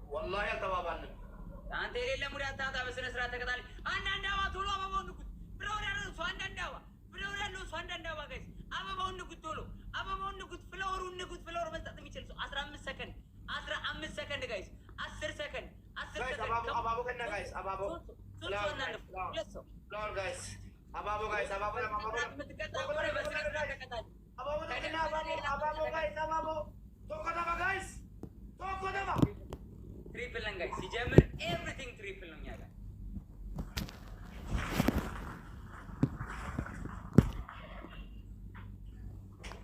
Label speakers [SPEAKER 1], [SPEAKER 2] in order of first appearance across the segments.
[SPEAKER 1] والله يا تبابان أنت اللي لا مريض تاتا بس نسرات كذا أنا نداوا تولو أبا بقول نقول فلورا لو سوان نداوا فلورا لو سوان نداوا guys أبا بقول نقول تولو أبا بقول نقول فلور بس تأتي سكند 15 سكند guys 10 سكند 10 سكند أبا كنا guys أبا فلور guys أبا guys أبا guys triple guys ሲጀምር everything triple ነው ያለው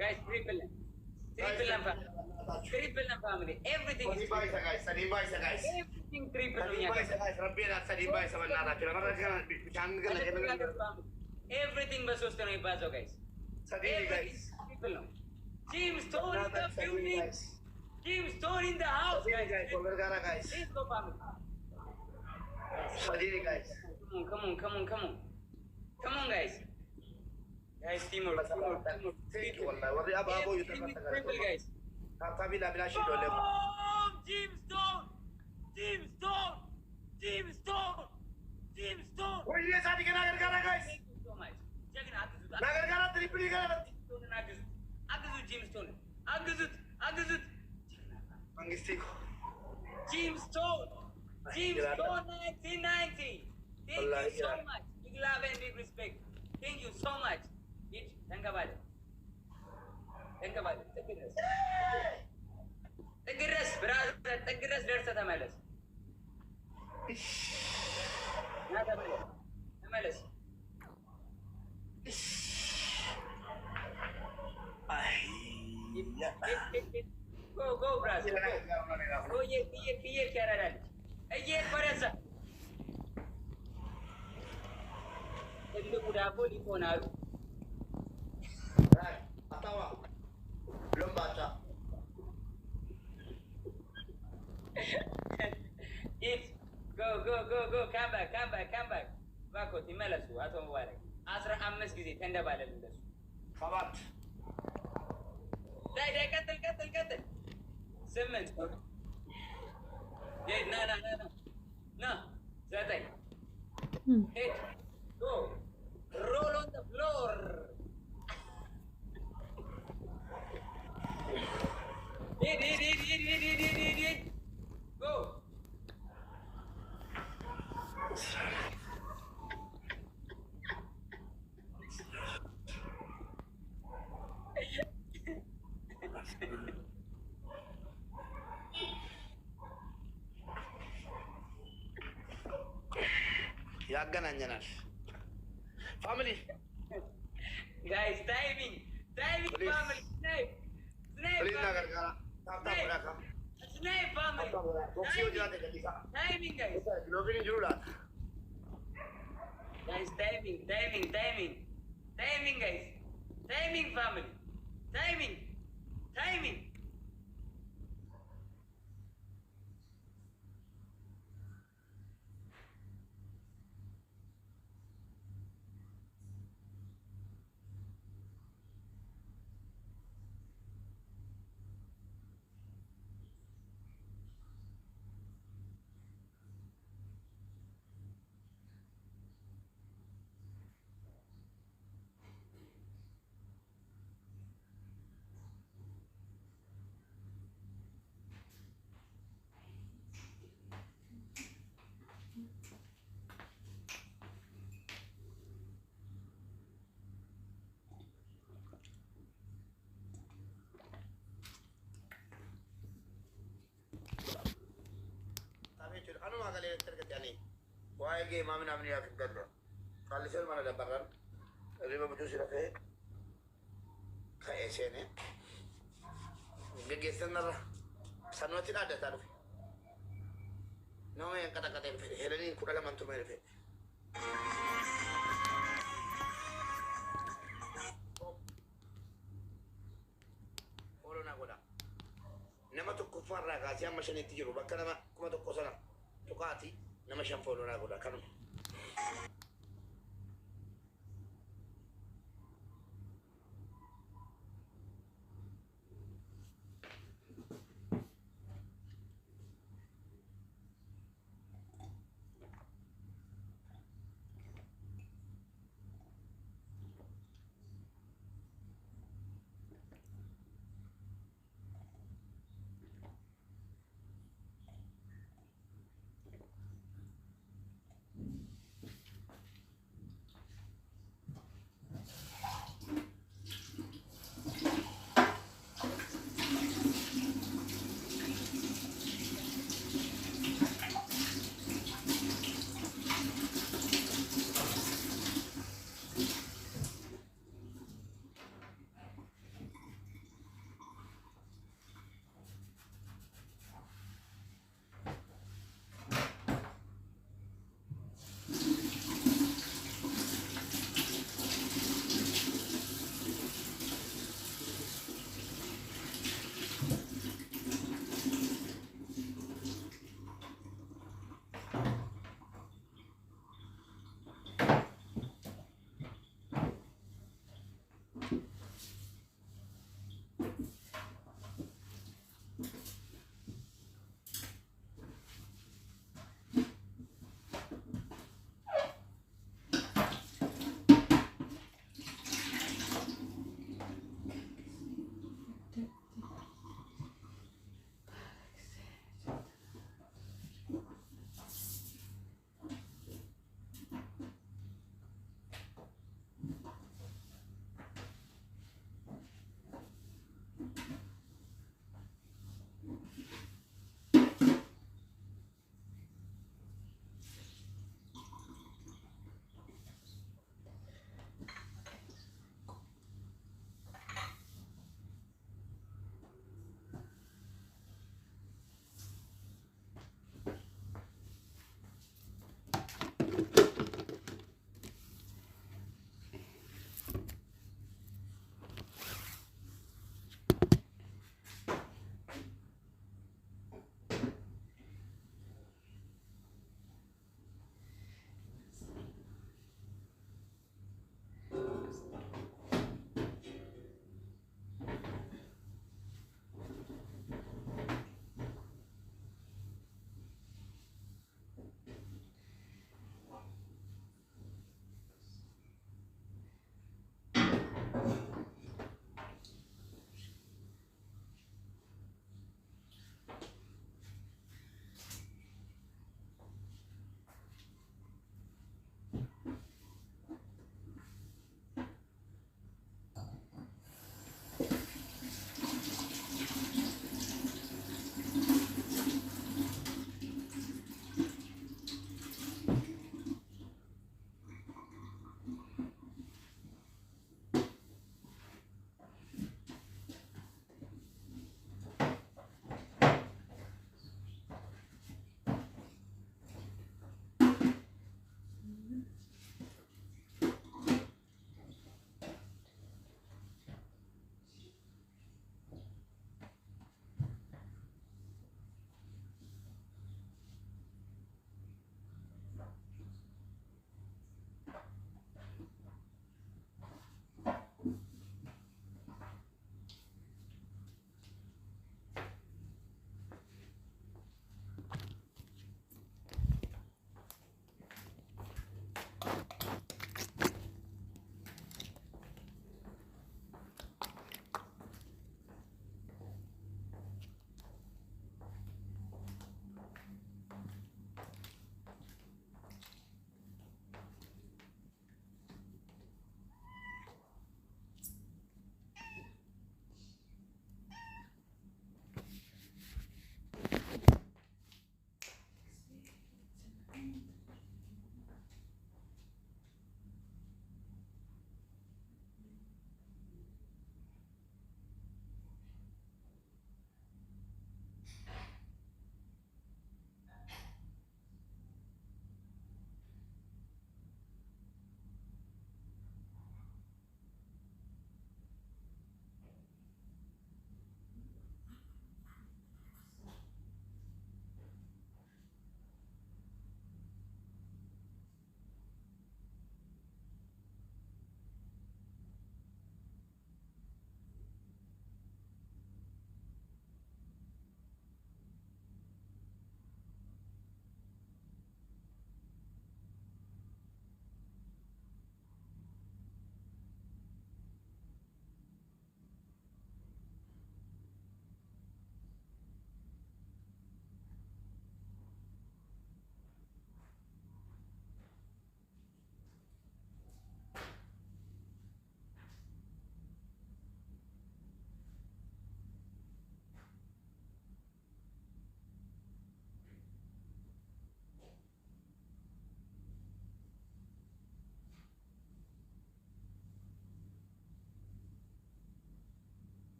[SPEAKER 1] guys triple family everything is guys everything triple ነው ያለው ረቢና ሰዲባይ ሰበናራችሁ everything በሶስት ነው ይባዛው guys triple ነው team story the building team story in the house guys let's go family Sadiri guys come on guys teamwork wallahi warri ababo triple guys kabila bila shido le team stone oye sadi kana gargara guys so much jagna nagargara triple gara aguzu team stone aguzut Mangistico Team Stone 1990 Thank you so much big love and big respect Thank you so much Thank you تقرس brother تقرس درسة تملس لا تملس Go, brother. Go, ye, Canada. Ye, Parasa. Itu udah apa di phone aku? Right. Atawa. Belum baca. It. Go. Come back. Bako timalasu atau mubarak. Asra ammes gizi tenda balal indas. Kabat. Dai katal. Cement. Hey, no. Zatai. Hey, go. Roll on the floor. Hey. Go. ያገናኘናል ፋሚሊ ጋይስ ታይሚንግ ፋሚሊ ስናይፕ ፋሚሊ ታይሚንግ ጋይስ ሎቢን ጅሩላ ጋይስ ታይሚንግ ጋይስ ታይሚንግ ፋሚሊ ታይሚንግ وايجي ما من أمنية في الجدة قال لي سلمان هذا برا اللي ما بدوش رفيه خايسينه جيستنا سنواتي نادا تعرف نو yang kata-kata itu helani kurang mantu mere
[SPEAKER 2] kaasee amma shanitti jiru bakka nama 1,000 sana tuqaati nama 5 foolooraa godha kanuma.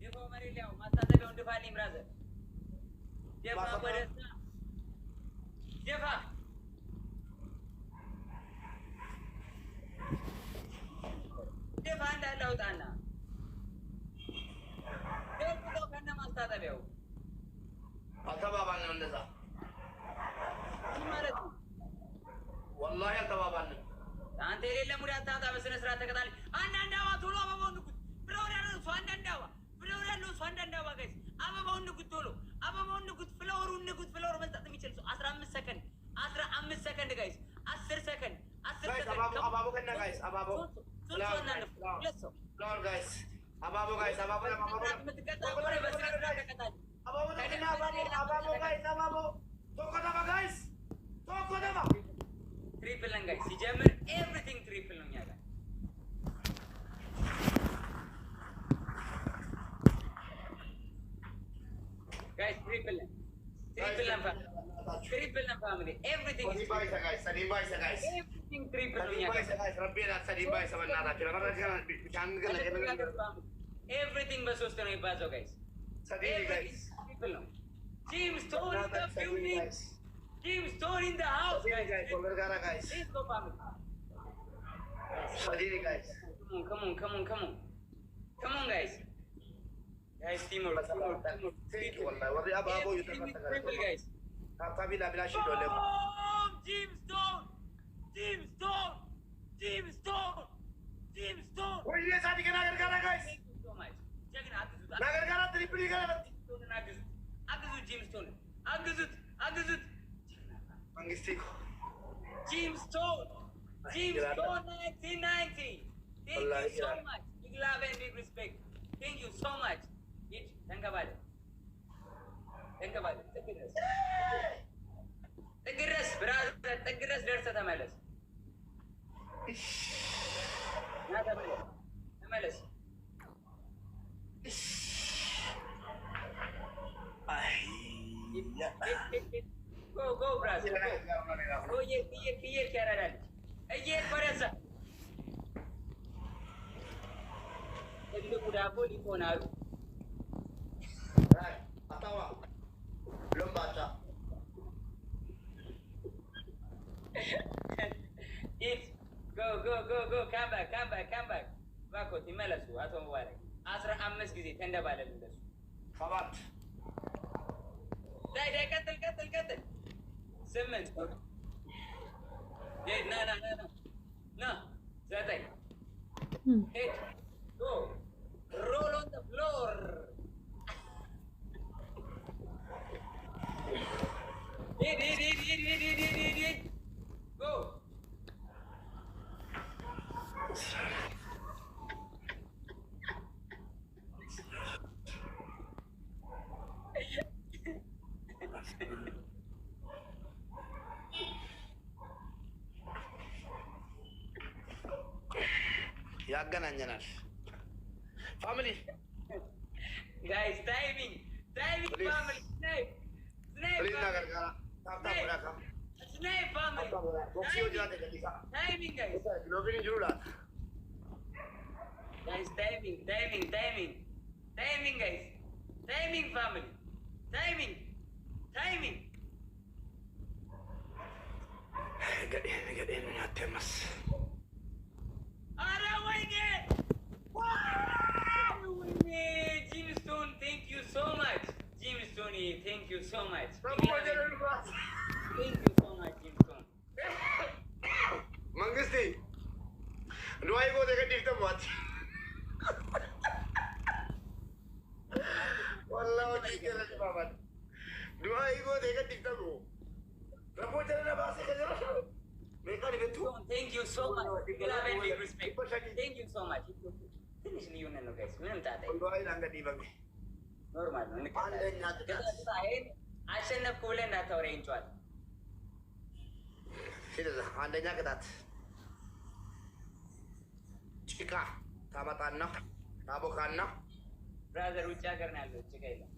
[SPEAKER 1] ድፋው መሬት ላይ ማስታጠቢያውን ድፋልኝ ብራዘር። ድፋ ወደዛ ድፋ። ድፋ እንዳለ አውጣና ደብቀው ከነ ማስታጠቢያው
[SPEAKER 2] አልተባባልንም እንደዛ
[SPEAKER 1] ምን ማለት ነው?
[SPEAKER 2] ወላሂ አልተባባልንም።
[SPEAKER 1] አንተ የሌለ ሙድ አታምጣ። በስነ ስርዓት ተቀጣል። አንዳንድ አበባ ቶሎ አበባውን ንኩት። ፍላወር ያለው እሱ አንዳንድ አበባ ፍላወር ያለው እሱ አንዳንድ አበባ ጋይስ አበባውን ንኩት። ቶሎ አበባውን ንኩት። ፍላወሩን ንኩት። ፍላወር መስጠት የሚችል ሰው 15 ሰከንድ 15 ሰከንድ ጋይስ 10 ሰከንድ 10 ሰከንድ
[SPEAKER 2] አባቦ ከነ ጋይስ አባቦ ፍላወር ጋይስ አባቦ ጋይስ አባቦ
[SPEAKER 1] የምትቀጣ ከሆነ በስነ ስርዓት ተቀጣል።
[SPEAKER 2] አባቦ ከነ አባቦ ጋይስ አባቦ ቶኮዳባ ጋይስ ቶኮዳባ
[SPEAKER 1] ትሪፕል ነን ጋይስ። ሲጀምር ኤቭሪቲንግ ትሪፕል ነው እኛ ጋር። ጋይስ ትሪፕል ነን ፋሚሊ ኤቭሪቲንግ ኤቭሪቲንግ ትሪፕል ነው እኛ ጋር። ኤቭሪቲንግ በሶስት ነው የሚባዛው ጋይስ። ትሪፕል ነው። ጂም ስቶን ኢን ዘ ቢልዲንግ Team Stone in the house, guys.
[SPEAKER 2] Let's
[SPEAKER 1] go, family.
[SPEAKER 2] guys.
[SPEAKER 1] Come on, guys. Guys, teamwork. Triple, guys. Team Stone.
[SPEAKER 2] What is this?
[SPEAKER 1] Thank you so much. Check it out. Aguzut. Team Stone 1990. Thank you so much. Big love and big respect. Thank you so much. Think about it. Take a rest, brother. Take a rest. There's a MLS. MLS. Go, brother. Go, ye, Canada. Ye, Parasa. Itu udah aku di Konar.
[SPEAKER 2] Atawa. Belum baca.
[SPEAKER 1] Go. Come back. Bako, timelasu. Atau mubarak. Asra ammes gizi. Tenda balik dulu.
[SPEAKER 2] Kabat.
[SPEAKER 1] Dah, katal. Cement. Hey, no. Zatai. Hey, go. Roll on the floor. Hit. Go.
[SPEAKER 2] ያገናኘናል ፋሚሊ
[SPEAKER 1] ጋይስ ታይሚንግ ፋሚሊ ስናይፕ ፋሚሊ ታይሚንግ ጋይስ ታይሚንግ ጋይስ ታይሚንግ ፋሚሊ ታይሚንግ
[SPEAKER 2] ገዴን ያተመስ
[SPEAKER 1] Team Stone, thank you so much. Team Stone, thank you so much. Thank you so much, Team Stone.
[SPEAKER 2] Mangisti, do I go to get the watch? Wallah, do I go to get the go?
[SPEAKER 1] Thank you so much. Love and big respect. Thank you so much. ትንሽ ልዩነት ነው ጋይስ። ምንም ጣጣ ኖርማል ነው። አሸነፍኩ ብለህ እንዳታወራኝ እንጨዋለን።
[SPEAKER 2] አንደኛ ቅጣት ጭቃ ታመጣና ታቦካና
[SPEAKER 1] ብራዘር ውጭ ሀገር ነው ያለው ጭቃ የለም።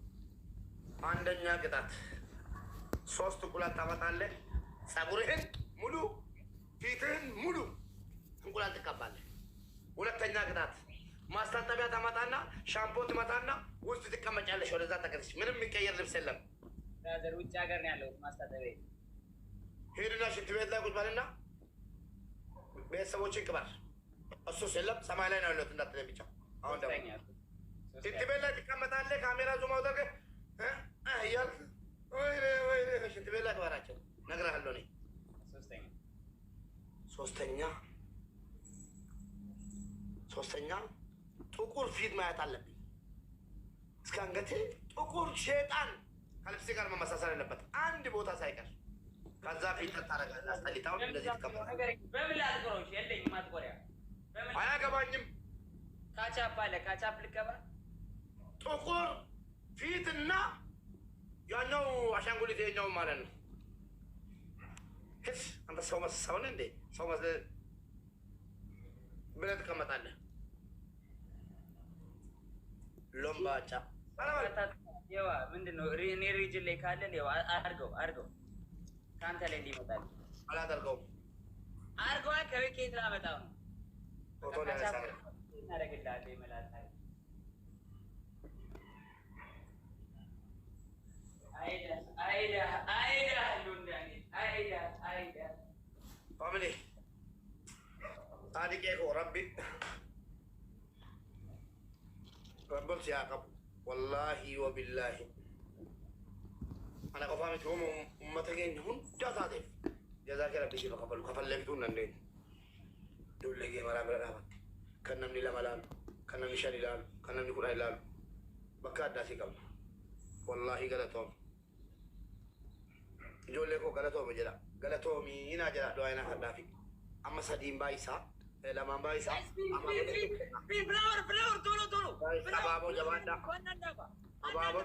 [SPEAKER 2] አንደኛ ቅጣት 3 እንቁላል ታመጣለህ። ፀጉርህን ሙሉ ፊትህን ሙሉ እንቁላል ትቀባለህ። ሁለተኛ ቅጣት ማስታጠቢያ ታመጣና ሻምፖ ትመጣና ውስጥ ትቀመጫለሽ። ወደዛ ተከትሽ ምንም የሚቀየር ልብስ የለም።
[SPEAKER 1] ብራዘር ውጭ ሀገር ነው ያለው ማስታጠቢያ።
[SPEAKER 2] ሄድና ሽንት ቤት ላይ ቁጭ በልና ቤተሰቦችን ቅበር። እሱስ የለም ሰማይ ላይ ነው ያለሁት እንዳትለኝ ብቻ። አሁን ደግሞ ሽንት ቤት ላይ ትቀመጣለህ። ካሜራ ዙም አውጥተህ እያልክ ወይኔ ወይኔ ሽንት ቤት ላይ ቅበራቸው እነግርሃለሁ እኔ። ሶስተኛ ጥቁር ፊት ማየት አለብኝ እስከ አንገቴ። ጥቁር ሼጣን ከልብሴ ጋር መመሳሰል አለበት አንድ ቦታ ሳይቀር። ከዛ ፊት ታረጋለህ። አስጠሊታውን እንደዚህ ትቀመጣለህ።
[SPEAKER 1] በምን ላጥቆሮሽ የለኝም ማጥቆሪያ።
[SPEAKER 2] አያገባኝም።
[SPEAKER 1] ካቻፕ አለ ካቻፕ ልቀባ።
[SPEAKER 2] ጥቁር ፊትና ያኛው አሻንጉሊት የኛው ማለት ነው። አንተ ሰው መስሰውን እንዴ ሰው መስለህ ብለህ ትቀመጣለህ። ሎምባጫ
[SPEAKER 1] ይዋ ምንድን ነው? እኔ ሪጅን ላይ ካለ አድርገው ከአንተ ላይ እንዲመጣል
[SPEAKER 2] አላደርገውም።
[SPEAKER 1] አድርገዋ ከቤት ላመጣው ነው።
[SPEAKER 2] ፎቶ ሊያነሳ
[SPEAKER 1] እናደርግልሃለሁ ይመላል።
[SPEAKER 2] ፋሚሊ ጻድቄ ኮ ረቢ ረብል ሲያቀብ ወላሂ ወቢላሂ አነ ቆፋሚት ሆሞ ኡመተ ኬኛ ሁንዳ ታቴፍ ጀዛከ ረቢ ሲፈ ከፈሉ ከፈለፊቱ ነንዴን ዱለጌ መራ ብረ ዳባት ከነምኒ ለመላሉ ከነምኒ ሸን ይላሉ ከነምኒ ኩዳ ይላሉ በካ አዳሲ ቀብ ወላሂ ገለቶም ijoollee koo galatoome jedha galatoomiina jedha do'ayna hadhaafi amma sadiin baay'isaa lamaan baay'isaa
[SPEAKER 1] flower tolo
[SPEAKER 2] abaaboo jabaadha abaaboo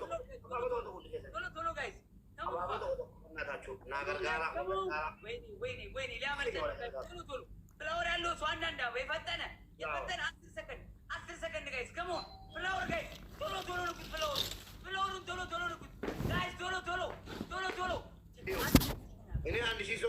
[SPEAKER 1] tolo guys
[SPEAKER 2] abaaboo tokko እናታችሁ ና ገርጋራ
[SPEAKER 1] ወይኔ ሊያመልጥ tolo flower ያለው ሰው አንዳንዳ ወይ ፈጠነ 10 ሰከንድ ጋይስ ከሞን flower guys ቶሎ ንኩት flower ቶሎ ንኩት guys ቶሎ
[SPEAKER 2] ini andi siso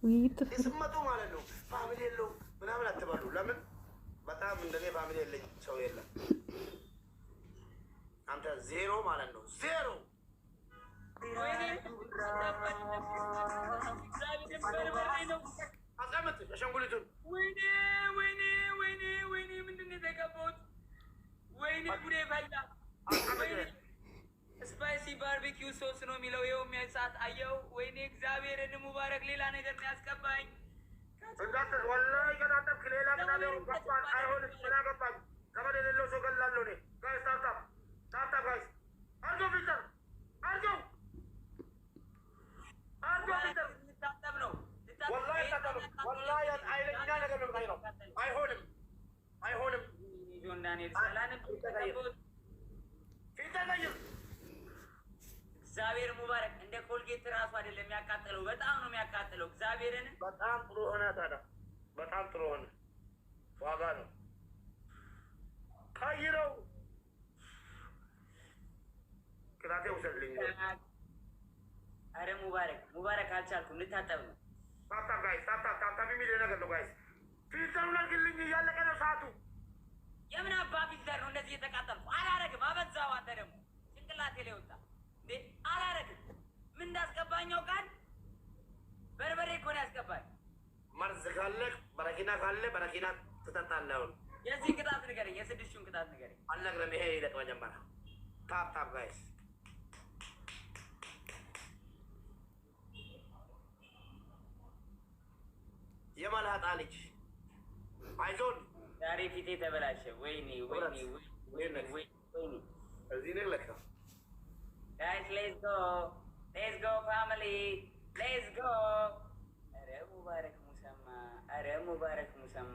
[SPEAKER 2] ይስመጡ ማለት ነው። ፋሚሊ የለውም ምናምን አትበሉ። ለምን በጣም እንደኔ ፋሚሊ የለኝ ሰው የለም። አንተ ዜሮ ማለት ነው። ዜሮ አስቀምጥ አሻንጉሊቱን።
[SPEAKER 1] ወይኔ ወይኔ ወይኔ ወይኔ ምንድን ነው የተቀባሁት? ወይኔ ጉዴ ፈላ። ስፓይሲ ባርቢኪው ሶስ ነው የሚለው። ይኸው የሚያሳት አየው። ወይኔ እግዚአብሔርን ሙባረክ ሌላ ነገር ነው ያስገባኝ።
[SPEAKER 2] ወላሂ ከታጠብክ ሌላ አይሆንም። ምን አገባኝ? ገመድ የሌለው ሰው ገላለሁ እኔ። ጋይስ ታብታብ ታብታብ ጋይስ አርጆ ፊልተር አርጆ አርጆ ፊልተር
[SPEAKER 1] ልታጠብ ነው።
[SPEAKER 2] ወላሂ ታጠብ ወላሂ አይለኛ ነገር ነው። አይሆንም አይሆንም።
[SPEAKER 1] ጆን ዳንኤል ሰላንም ፊልተር ቀይር። እግዚአብሔር ሙባረክ። እንደ ኮልጌት ራሱ አይደለም የሚያቃጥለው፣ በጣም ነው የሚያቃጥለው። እግዚአብሔርን
[SPEAKER 2] በጣም ጥሩ ሆነ። ታዲያ በጣም ጥሩ ሆነ። ዋጋ ነው። ቀይረው። ቅጣቴ ውሰድልኝ።
[SPEAKER 1] አረ ሙባረክ ሙባረክ አልቻልኩም። ልታጠብ ነው።
[SPEAKER 2] ታብታብ ጋይስ ታብታብ ታብታብ የሚል ነገር ነው ጋይስ። ፊልተሩን አድርግልኝ። እያለቀ ነው ሰዓቱ።
[SPEAKER 1] የምን አባ ፊልተር ነው እንደዚህ የተቃጠልኩ? አላረግም። አበዛው። አንተ ደግሞ ጭንቅላቴ ላይ ወጣ እንዴ? አላረግም። ምን እንዳስገባኛው ቃል በርበሬ እኮ ነው ያስገባኝ።
[SPEAKER 2] መርዝ ካለ በረኪና ካለ በረኪና ትጠጣለህ። አሁን
[SPEAKER 1] የዚህ ቅጣት ንገረኝ፣ የስድስቱን ቅጣት ንገረኝ።
[SPEAKER 2] አልነግርህም። ይሄ ይለቅ መጀመሪያ። ታብታብ ጋይስ የመላጣ ልጅ አይዞን።
[SPEAKER 1] ዛሬ ፊቴ ተበላሸ። ወይኔ ወይኔ ወይኔ ወይኔ።
[SPEAKER 2] እዚህ ነው ለካ
[SPEAKER 1] ጋይስ ሌትስ ጎ ፋሚሊ ሌትስ ጎ። አረ ሙባረክ ሙሰማ፣ አረ ሙባረክ ሙሰማ።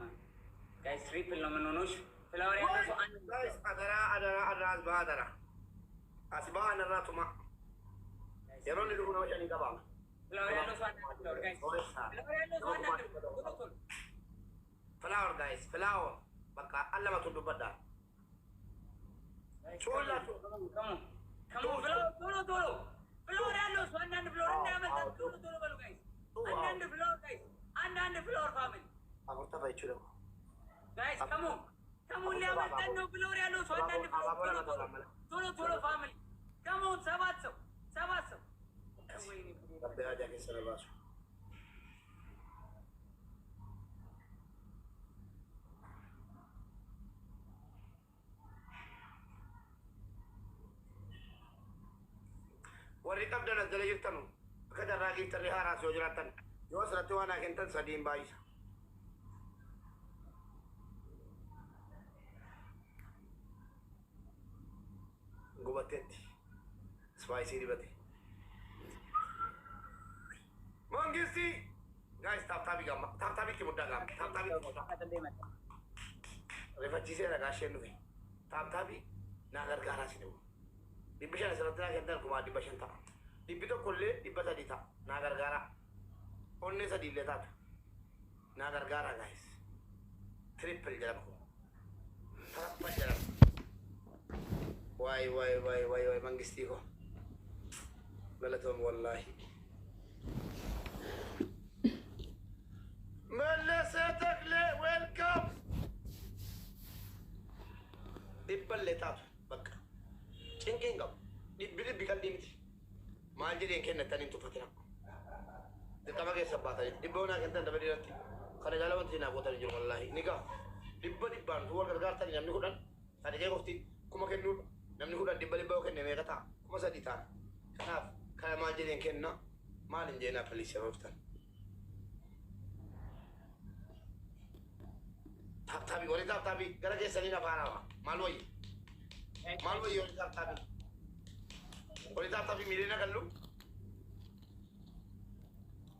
[SPEAKER 1] ጋይስ ትሪፕል ነው የምንሆነው። ፍላወር ያለው ሰው አንድ
[SPEAKER 2] ጋይስ አደራ አደራ አደራ አስባ አደራ አስባ አነራቱማ የሮን ልጅ ነው ሸኒ ገባ
[SPEAKER 1] ፍላወር ያለው ሰው አንድ ፍላወር ጋይስ ፍላወር ያለው ሰው አንድ
[SPEAKER 2] ፍላወር ጋይስ ፍላወር በቃ አለማቱ ዱበዳ ቾላ
[SPEAKER 1] ከሙ ፍላወር ቶሎ ቶሎ ፍላወር ያለው ሰው አንድ ፍላወር እንዳያመጣ ቶሎ ቶሎ በሉ ጋይስ። አንድ ፍላወር ጋይስ አንድ ፍላወር ፋሚሊ
[SPEAKER 2] አቦታ ባይችለው
[SPEAKER 1] ጋይስ ከሙ ሊያመጣን ነው። ፍላወር ያለው ሰው አንድ ፍላወር ቶሎ ቶሎ ፋሚሊ ከሙ ሰባት ሰው ወይኔ
[SPEAKER 2] ረቢያ ጃኬ ሰለባሱ warri qabdan as jala jirtanu akka jarraa geeftarri haaraas yoo jiraattan yoo asirratti waan haa kentan sadiin baay'isa. gubatteetti ispaayisii dibate mangisti gaayis taaptaabii gamma taaptaabiitti muddaa gaama taaptaabii rifachiisee dhagaa isheen dhufe taaptaabii naa gargaaraa si dhabu. Dibbi shan asirratti naa kentan kumaa 500 ta'a. Dibbi tokkollee 300 ta'a. Naa gargaara. Onnee sadiillee taata. Naa gargaara gaayis. Triple jedhama kun. Tappa jedhama. Waay mangistii ko. Galatoom wallaahi. Mallasa Taklee welcome. Dhibballee taatu bakka. Cinqeen qabu. Dhibbi qalbii miti. Maal jedheen kennatanii tuffatina. Dirqama keessa baatanii dhibba onaa kennan dabalii irratti kana jaala wanti naa gootanii jiru wallaahi ni ga'a. Dhibbaan wal gargaartanii namni 10 sadii qofti kuma kennuudha. Namni 10 dhibba yoo kenne meeqa ta'a? 3 ta'a. Kanaaf kana maal jedheen kenna maal hin jeenaa paliis yeroo dhuftan. Taaptaabii gara keessanii na faana maal wayyi? Maal wayyi oli taaptaabii? Oli taaptaabii miliyoona gallu?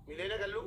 [SPEAKER 2] Miliyoona gallu?